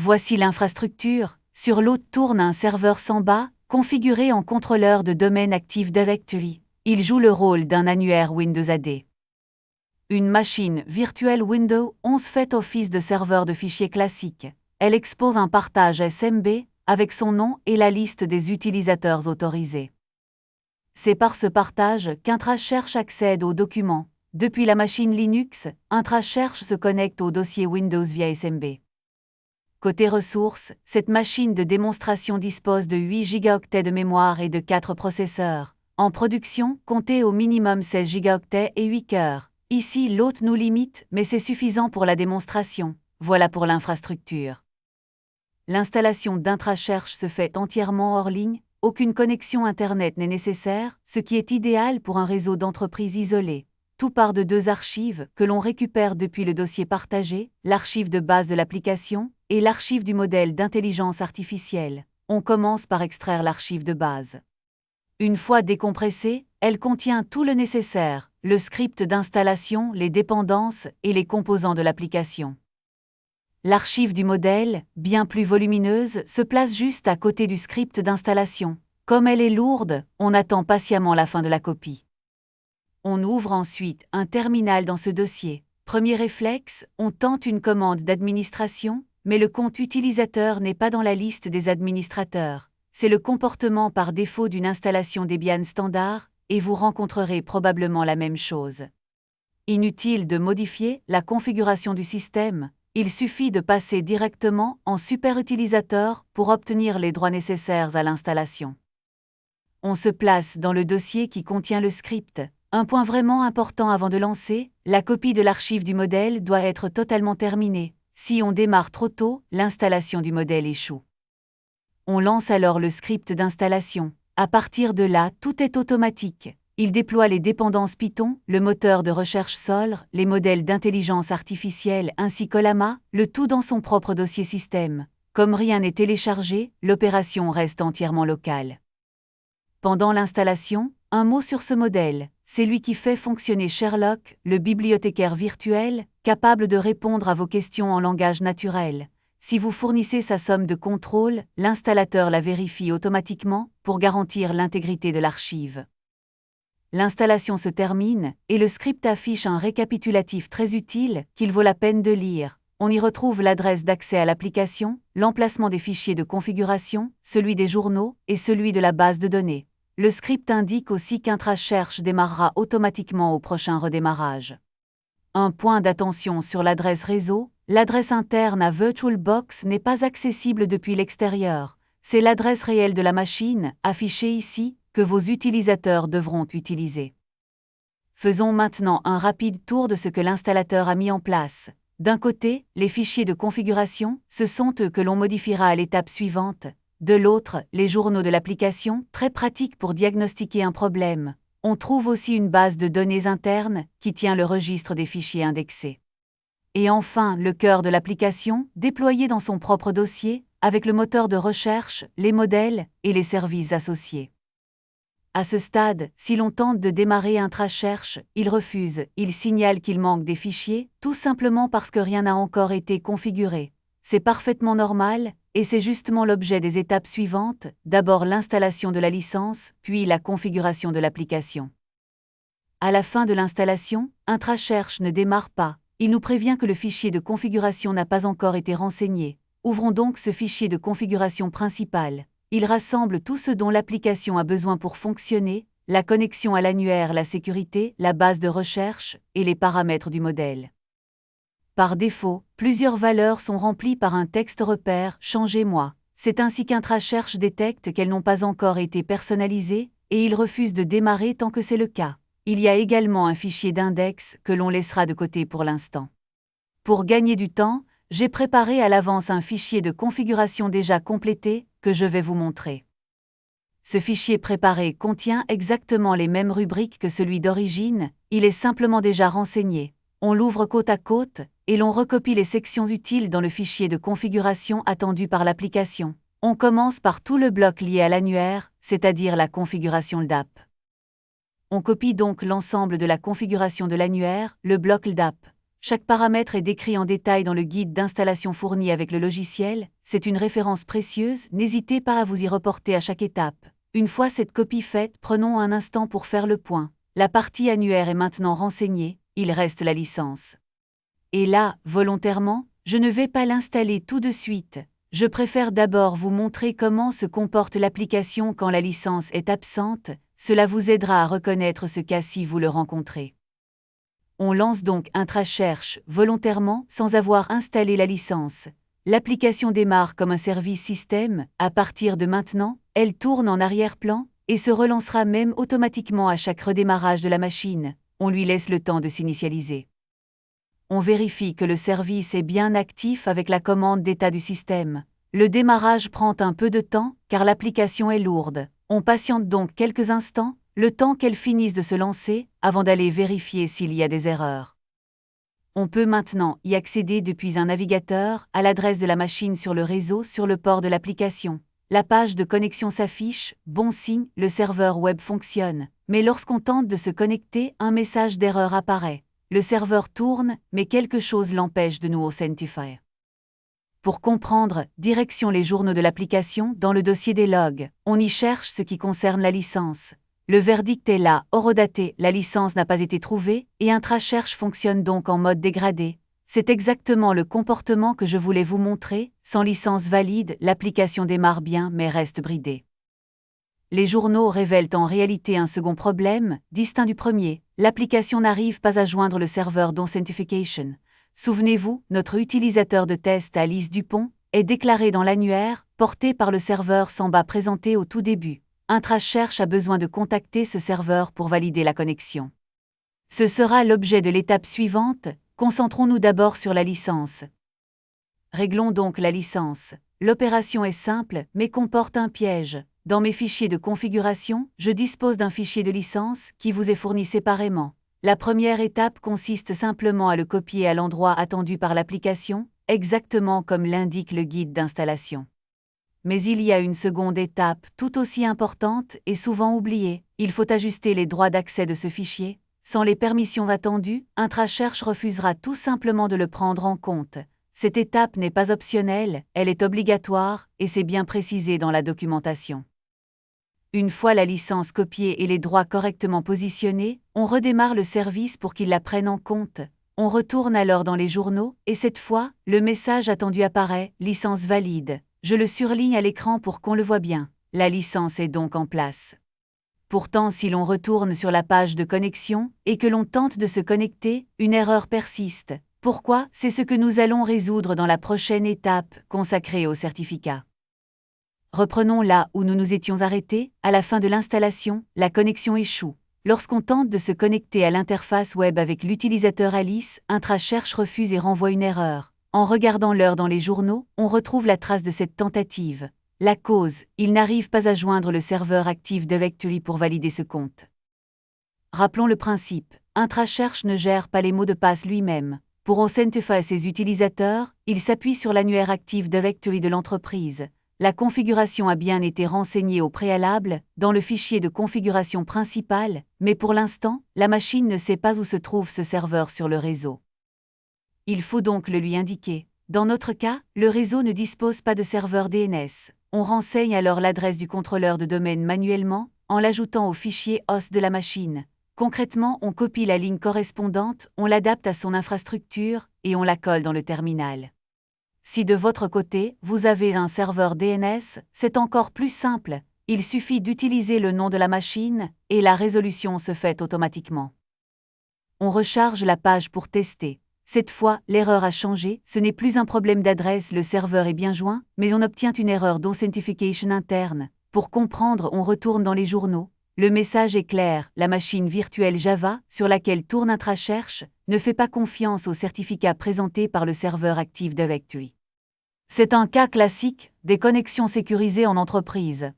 Voici l'infrastructure. Sur l'hôte tourne un serveur Samba, configuré en contrôleur de domaine Active Directory. Il joue le rôle d'un annuaire Windows AD. Une machine virtuelle Windows 11 fait office de serveur de fichiers classique. Elle expose un partage SMB avec son nom et la liste des utilisateurs autorisés. C'est par ce partage qu'IntraSearch accède aux documents. Depuis la machine Linux, IntraSearch se connecte au dossier Windows via SMB. Côté ressources, cette machine de démonstration dispose de 8 Go de mémoire et de 4 processeurs. En production, comptez au minimum 16 Go et 8 cœurs. Ici, l'hôte nous limite, mais c'est suffisant pour la démonstration. Voilà pour l'infrastructure. L'installation d'IntraSearch se fait entièrement hors ligne, aucune connexion Internet n'est nécessaire, ce qui est idéal pour un réseau d'entreprises isolé. Tout part de 2 archives que l'on récupère depuis le dossier partagé, l'archive de base de l'application et l'archive du modèle d'intelligence artificielle. On commence par extraire l'archive de base. Une fois décompressée, elle contient tout le nécessaire, le script d'installation, les dépendances et les composants de l'application. L'archive du modèle, bien plus volumineuse, se place juste à côté du script d'installation. Comme elle est lourde, on attend patiemment la fin de la copie. On ouvre ensuite un terminal dans ce dossier. Premier réflexe, on tente une commande d'administration, mais le compte utilisateur n'est pas dans la liste des administrateurs. C'est le comportement par défaut d'une installation Debian standard, et vous rencontrerez probablement la même chose. Inutile de modifier la configuration du système, il suffit de passer directement en superutilisateur pour obtenir les droits nécessaires à l'installation. On se place dans le dossier qui contient le script. Un point vraiment important avant de lancer, la copie de l'archive du modèle doit être totalement terminée. Si on démarre trop tôt, l'installation du modèle échoue. On lance alors le script d'installation. À partir de là, tout est automatique. Il déploie les dépendances Python, le moteur de recherche Solr, les modèles d'intelligence artificielle ainsi que Llama, le tout dans son propre dossier système. Comme rien n'est téléchargé, l'opération reste entièrement locale. Pendant l'installation, un mot sur ce modèle. C'est lui qui fait fonctionner Sherlock, le bibliothécaire virtuel, capable de répondre à vos questions en langage naturel. Si vous fournissez sa somme de contrôle, l'installateur la vérifie automatiquement pour garantir l'intégrité de l'archive. L'installation se termine et le script affiche un récapitulatif très utile qu'il vaut la peine de lire. On y retrouve l'adresse d'accès à l'application, l'emplacement des fichiers de configuration, celui des journaux et celui de la base de données. Le script indique aussi qu'IntraSearch démarrera automatiquement au prochain redémarrage. Un point d'attention sur l'adresse réseau, l'adresse interne à VirtualBox n'est pas accessible depuis l'extérieur. C'est l'adresse réelle de la machine, affichée ici, que vos utilisateurs devront utiliser. Faisons maintenant un rapide tour de ce que l'installateur a mis en place. D'un côté, les fichiers de configuration, ce sont eux que l'on modifiera à l'étape suivante. De l'autre, les journaux de l'application, très pratiques pour diagnostiquer un problème. On trouve aussi une base de données interne qui tient le registre des fichiers indexés. Et enfin, le cœur de l'application, déployé dans son propre dossier, avec le moteur de recherche, les modèles et les services associés. À ce stade, si l'on tente de démarrer IntraSearch, il refuse, il signale qu'il manque des fichiers, tout simplement parce que rien n'a encore été configuré. C'est parfaitement normal, et c'est justement l'objet des étapes suivantes, d'abord l'installation de la licence, puis la configuration de l'application. À la fin de l'installation, IntraSearch ne démarre pas, il nous prévient que le fichier de configuration n'a pas encore été renseigné. Ouvrons donc ce fichier de configuration principal. Il rassemble tout ce dont l'application a besoin pour fonctionner, la connexion à l'annuaire, la sécurité, la base de recherche et les paramètres du modèle. Par défaut, plusieurs valeurs sont remplies par un texte repère « Changez-moi ». C'est ainsi qu'IntraSearch détecte qu'elles n'ont pas encore été personnalisées et il refuse de démarrer tant que c'est le cas. Il y a également un fichier d'index que l'on laissera de côté pour l'instant. Pour gagner du temps, j'ai préparé à l'avance un fichier de configuration déjà complété que je vais vous montrer. Ce fichier préparé contient exactement les mêmes rubriques que celui d'origine, il est simplement déjà renseigné. On l'ouvre côte à côte, et l'on recopie les sections utiles dans le fichier de configuration attendu par l'application. On commence par tout le bloc lié à l'annuaire, c'est-à-dire la configuration LDAP. On copie donc l'ensemble de la configuration de l'annuaire, le bloc LDAP. Chaque paramètre est décrit en détail dans le guide d'installation fourni avec le logiciel, c'est une référence précieuse, n'hésitez pas à vous y reporter à chaque étape. Une fois cette copie faite, prenons un instant pour faire le point. La partie annuaire est maintenant renseignée, il reste la licence. Et là, volontairement, je ne vais pas l'installer tout de suite. Je préfère d'abord vous montrer comment se comporte l'application quand la licence est absente, cela vous aidera à reconnaître ce cas si vous le rencontrez. On lance donc Intracherche volontairement sans avoir installé la licence. L'application démarre comme un service système, à partir de maintenant, elle tourne en arrière-plan et se relancera même automatiquement à chaque redémarrage de la machine. On lui laisse le temps de s'initialiser. On vérifie que le service est bien actif avec la commande d'état du système. Le démarrage prend un peu de temps car l'application est lourde. On patiente donc quelques instants, le temps qu'elle finisse de se lancer, avant d'aller vérifier s'il y a des erreurs. On peut maintenant y accéder depuis un navigateur à l'adresse de la machine sur le réseau sur le port de l'application. La page de connexion s'affiche, bon signe, le serveur web fonctionne. Mais lorsqu'on tente de se connecter, un message d'erreur apparaît. Le serveur tourne, mais quelque chose l'empêche de nous authentifier. Pour comprendre, direction les journaux de l'application dans le dossier des logs. On y cherche ce qui concerne la licence. Le verdict est là, horodaté, la licence n'a pas été trouvée, et Intracherche fonctionne donc en mode dégradé. C'est exactement le comportement que je voulais vous montrer, sans licence valide, l'application démarre bien mais reste bridée. Les journaux révèlent en réalité un second problème, distinct du premier, l'application n'arrive pas à joindre le serveur d'Authentification. Souvenez-vous, notre utilisateur de test Alice Dupont est déclaré dans l'annuaire, porté par le serveur Samba présenté au tout début. Intracherche a besoin de contacter ce serveur pour valider la connexion. Ce sera l'objet de l'étape suivante, concentrons-nous d'abord sur la licence. Réglons donc la licence. L'opération est simple, mais comporte un piège. Dans mes fichiers de configuration, je dispose d'un fichier de licence qui vous est fourni séparément. La première étape consiste simplement à le copier à l'endroit attendu par l'application, exactement comme l'indique le guide d'installation. Mais il y a une seconde étape tout aussi importante et souvent oubliée, il faut ajuster les droits d'accès de ce fichier. Sans les permissions attendues, Intracherche refusera tout simplement de le prendre en compte. Cette étape n'est pas optionnelle, elle est obligatoire, et c'est bien précisé dans la documentation. Une fois la licence copiée et les droits correctement positionnés, on redémarre le service pour qu'il la prenne en compte. On retourne alors dans les journaux, et cette fois, le message attendu apparaît, licence valide. Je le surligne à l'écran pour qu'on le voit bien. La licence est donc en place. Pourtant, si l'on retourne sur la page de connexion, et que l'on tente de se connecter, une erreur persiste. Pourquoi? C'est ce que nous allons résoudre dans la prochaine étape, consacrée au certificat. Reprenons là où nous nous étions arrêtés, à la fin de l'installation, la connexion échoue. Lorsqu'on tente de se connecter à l'interface web avec l'utilisateur Alice, Intracherche refuse et renvoie une erreur. En regardant l'heure dans les journaux, on retrouve la trace de cette tentative. La cause, il n'arrive pas à joindre le serveur Active Directory pour valider ce compte. Rappelons le principe, Intracherche ne gère pas les mots de passe lui-même. Pour authentifier ses utilisateurs, il s'appuie sur l'annuaire Active Directory de l'entreprise. La configuration a bien été renseignée au préalable, dans le fichier de configuration principal, mais pour l'instant, la machine ne sait pas où se trouve ce serveur sur le réseau. Il faut donc le lui indiquer. Dans notre cas, le réseau ne dispose pas de serveur DNS. On renseigne alors l'adresse du contrôleur de domaine manuellement, en l'ajoutant au fichier host de la machine. Concrètement, on copie la ligne correspondante, on l'adapte à son infrastructure, et on la colle dans le terminal. Si de votre côté, vous avez un serveur DNS, c'est encore plus simple. Il suffit d'utiliser le nom de la machine, et la résolution se fait automatiquement. On recharge la page pour tester. Cette fois, l'erreur a changé, ce n'est plus un problème d'adresse, le serveur est bien joint, mais on obtient une erreur d'authentification interne. Pour comprendre, on retourne dans les journaux. Le message est clair, la machine virtuelle Java, sur laquelle tourne Intracherche, ne fait pas confiance au certificat présenté par le serveur Active Directory. C'est un cas classique des connexions sécurisées en entreprise.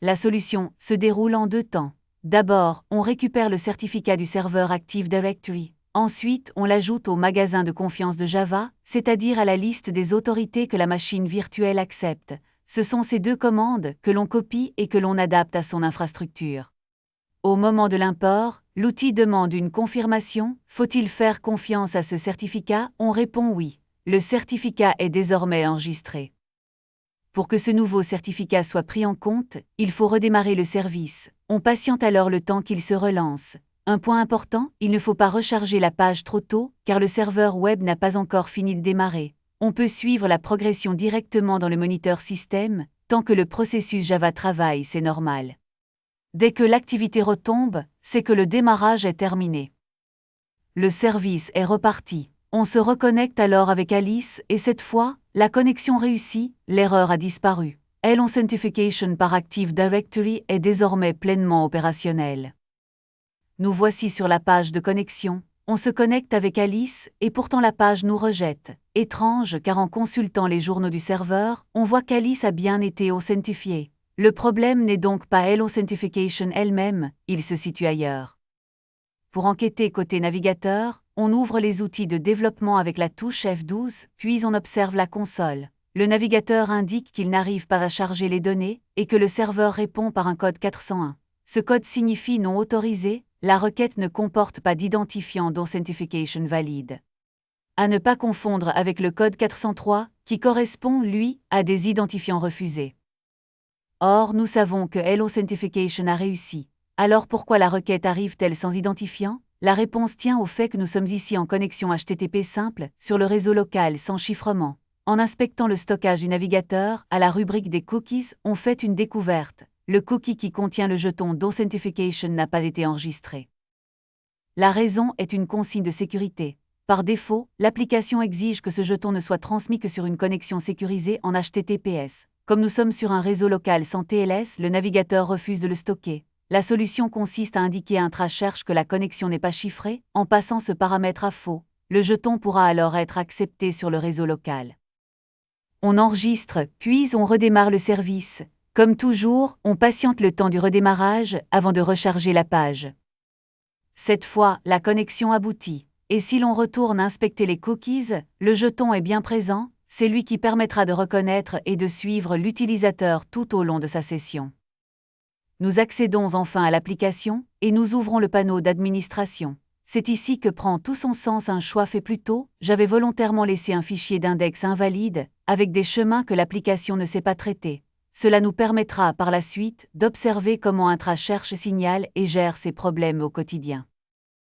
La solution se déroule en 2 temps. D'abord, on récupère le certificat du serveur Active Directory. Ensuite, on l'ajoute au magasin de confiance de Java, c'est-à-dire à la liste des autorités que la machine virtuelle accepte. Ce sont ces 2 commandes que l'on copie et que l'on adapte à son infrastructure. Au moment de l'import, l'outil demande une confirmation. Faut-il faire confiance à ce certificat? On répond oui. Le certificat est désormais enregistré. Pour que ce nouveau certificat soit pris en compte, il faut redémarrer le service. On patiente alors le temps qu'il se relance. Un point important, il ne faut pas recharger la page trop tôt, car le serveur web n'a pas encore fini de démarrer. On peut suivre la progression directement dans le moniteur système, tant que le processus Java travaille, c'est normal. Dès que l'activité retombe, c'est que le démarrage est terminé. Le service est reparti. On se reconnecte alors avec Alice et cette fois, la connexion réussit, l'erreur a disparu. l'Authentification par Active Directory est désormais pleinement opérationnel. Nous voici sur la page de connexion. On se connecte avec Alice et pourtant la page nous rejette. Étrange car en consultant les journaux du serveur, on voit qu'Alice a bien été authentifiée. Le problème n'est donc pas l'Authentification elle-même, il se situe ailleurs. Pour enquêter côté navigateur, on ouvre les outils de développement avec la touche F12, puis on observe la console. Le navigateur indique qu'il n'arrive pas à charger les données et que le serveur répond par un code 401. Ce code signifie non autorisé, la requête ne comporte pas d'identifiant d'authentification valide. À ne pas confondre avec le code 403, qui correspond, lui, à des identifiants refusés. Or, nous savons que l'Authentification a réussi. Alors pourquoi la requête arrive-t-elle sans identifiant? La réponse tient au fait que nous sommes ici en connexion HTTP simple, sur le réseau local sans chiffrement. En inspectant le stockage du navigateur, à la rubrique des cookies, on fait une découverte. Le cookie qui contient le jeton d'Authentification n'a pas été enregistré. La raison est une consigne de sécurité. Par défaut, l'application exige que ce jeton ne soit transmis que sur une connexion sécurisée en HTTPS. Comme nous sommes sur un réseau local sans TLS, le navigateur refuse de le stocker. La solution consiste à indiquer à Intracherche que la connexion n'est pas chiffrée, en passant ce paramètre à faux. Le jeton pourra alors être accepté sur le réseau local. On enregistre, puis on redémarre le service. Comme toujours, on patiente le temps du redémarrage avant de recharger la page. Cette fois, la connexion aboutit. Et si l'on retourne inspecter les cookies, le jeton est bien présent, c'est lui qui permettra de reconnaître et de suivre l'utilisateur tout au long de sa session. Nous accédons enfin à l'application et nous ouvrons le panneau d'administration. C'est ici que prend tout son sens un choix fait plus tôt. J'avais volontairement laissé un fichier d'index invalide, avec des chemins que l'application ne sait pas traiter. Cela nous permettra par la suite d'observer comment Intracherche signale et gère ces problèmes au quotidien.